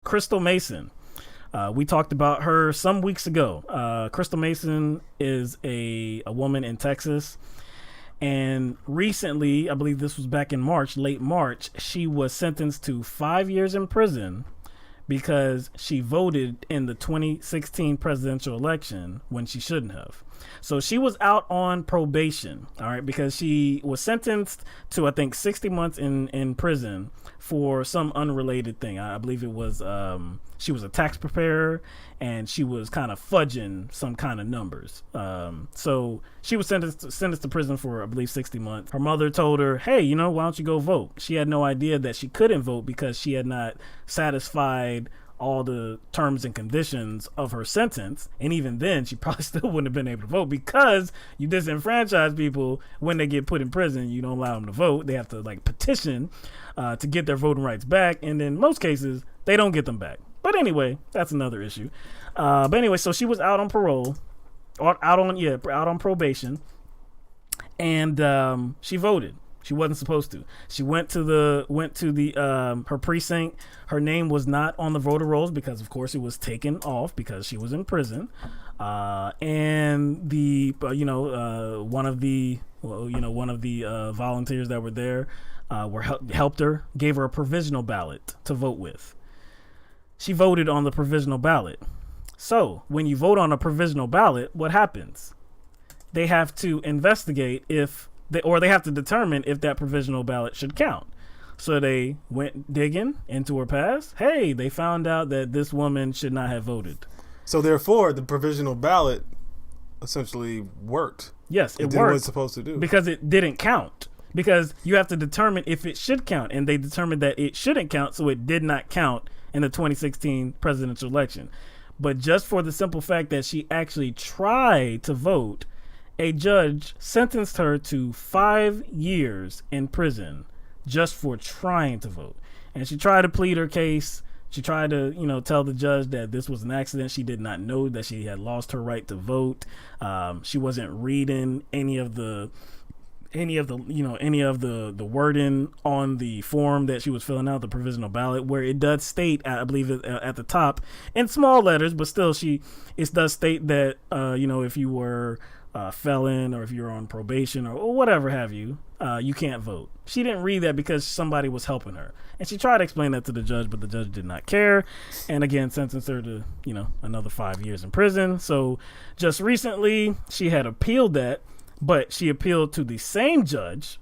Crystal Mason. We talked about her some weeks ago. Crystal Mason is a woman in Texas. And recently, I believe this was back in March, late March, she was sentenced to 5 years in prison because she voted in the 2016 presidential election when she shouldn't have. So she was out on probation, all right, because she was sentenced to, I think, 60 months in prison for some unrelated thing. I believe it was she was a tax preparer and she was kind of fudging some kind of numbers. So she was sentenced to prison for, I believe, 60 months. Her mother told her, hey, why don't you go vote? She had no idea that she couldn't vote because she had not satisfied all the terms and conditions of her sentence, and even then she probably still wouldn't have been able to vote because you disenfranchise people when they get put in prison. You don't allow them to vote. They have to petition to get their voting rights back, and in most cases they don't get them back. But anyway, that's another issue. But anyway, so she was out on parole, or out on probation, and she voted. She wasn't supposed to. She went to the her precinct. Her name was not on the voter rolls because, of course, it was taken off because she was in prison. And the one of the volunteers that were there helped her, gave her a provisional ballot to vote with. She voted on the provisional ballot. So when you vote on a provisional ballot, what happens? They have to investigate they have to determine if that provisional ballot should count. So they went digging into her past. Hey, they found out that this woman should not have voted. So therefore, the provisional ballot essentially worked. Yes, it did worked. What it's supposed to do. Because it didn't count. Because you have to determine if it should count. And they determined that it shouldn't count, so it did not count in the 2016 presidential election. But just for the simple fact that she actually tried to vote, a judge sentenced her to 5 years in prison just for trying to vote. And she tried to plead her case. She tried to, tell the judge that this was an accident. She did not know that she had lost her right to vote. She wasn't reading any of the wording on the form that she was filling out, the provisional ballot, where it does state, I believe at the top in small letters, but still it does state that, if you were a felon or if you're on probation or whatever have you, you can't vote. She didn't read that because somebody was helping her. And she tried to explain that to the judge, but the judge did not care. And again, sentenced her to, another 5 years in prison. So just recently she had appealed that, but she appealed to the same judge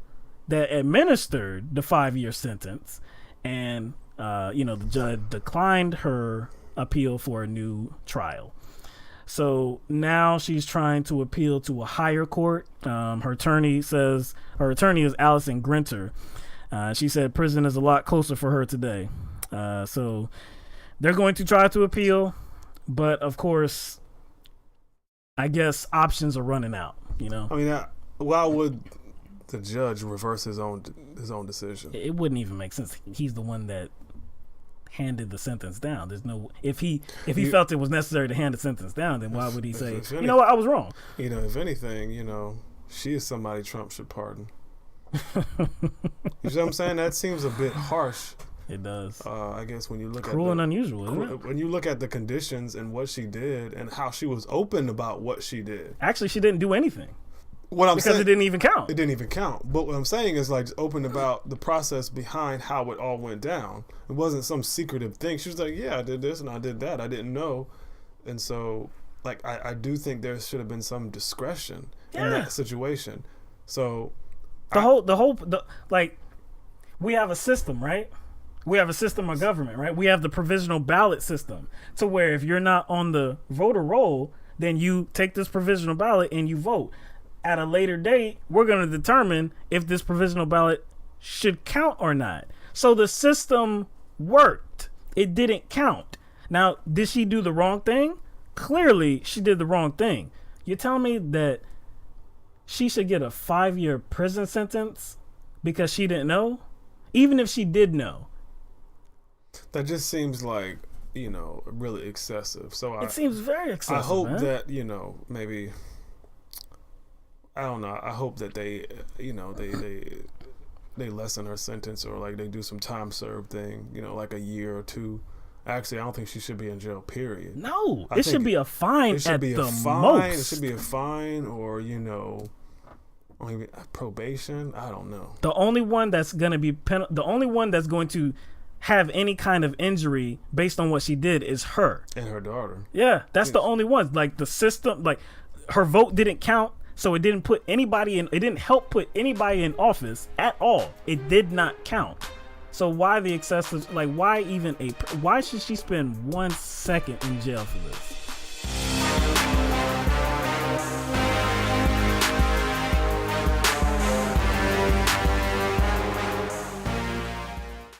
that administered the 5-year sentence. And, the judge declined her appeal for a new trial. So now she's trying to appeal to a higher court. Her attorney is Allison Grinter. She said prison is a lot closer for her today. So they're going to try to appeal, but of course, I guess options are running out. I mean, why would the judge reverse his own decision? It wouldn't even make sense. He's the one that handed the sentence down. There's no if he felt it was necessary to hand the sentence down, then why would he say, you know what, I was wrong? If anything, she is somebody Trump should pardon. You know what I'm saying? That seems a bit harsh. It does. I guess when you look cruel and unusual, isn't it? When you look at the conditions and what she did and how she was open about what she did. Actually, she didn't do anything. Because it didn't even count. It didn't even count. But what I'm saying is open about the process behind how it all went down. It wasn't some secretive thing. She was like, yeah, I did this and I did that. I didn't know. And so I do think there should have been some discretion in that situation. So we have a system, right? We have a system of government, right? We have the provisional ballot system to where if you're not on the voter roll, then you take this provisional ballot and you vote. At a later date, we're going to determine if this provisional ballot should count or not. So the system worked. It didn't count. Now, did she do the wrong thing? Clearly, she did the wrong thing. You're telling me that she should get a 5-year prison sentence because she didn't know? Even if she did know. That just seems like, really excessive. So it seems very excessive. I hope that, maybe... I don't know. I hope that they lessen her sentence or they do some time served thing, like a year or two, Actually, I don't think she should be in jail, period. No, I it should think be a fine It should at be the a fine. most. It should be a fine or, maybe probation. I don't know. The only one that's going to be the only one that's going to have any kind of injury based on what she did is her. And her daughter. Yeah, that's the only one. Like the system, like her vote didn't count, so it didn't put anybody in. It didn't help put anybody in office at all. It did not count. So why the excessive? Like why even why should she spend 1 second in jail for this?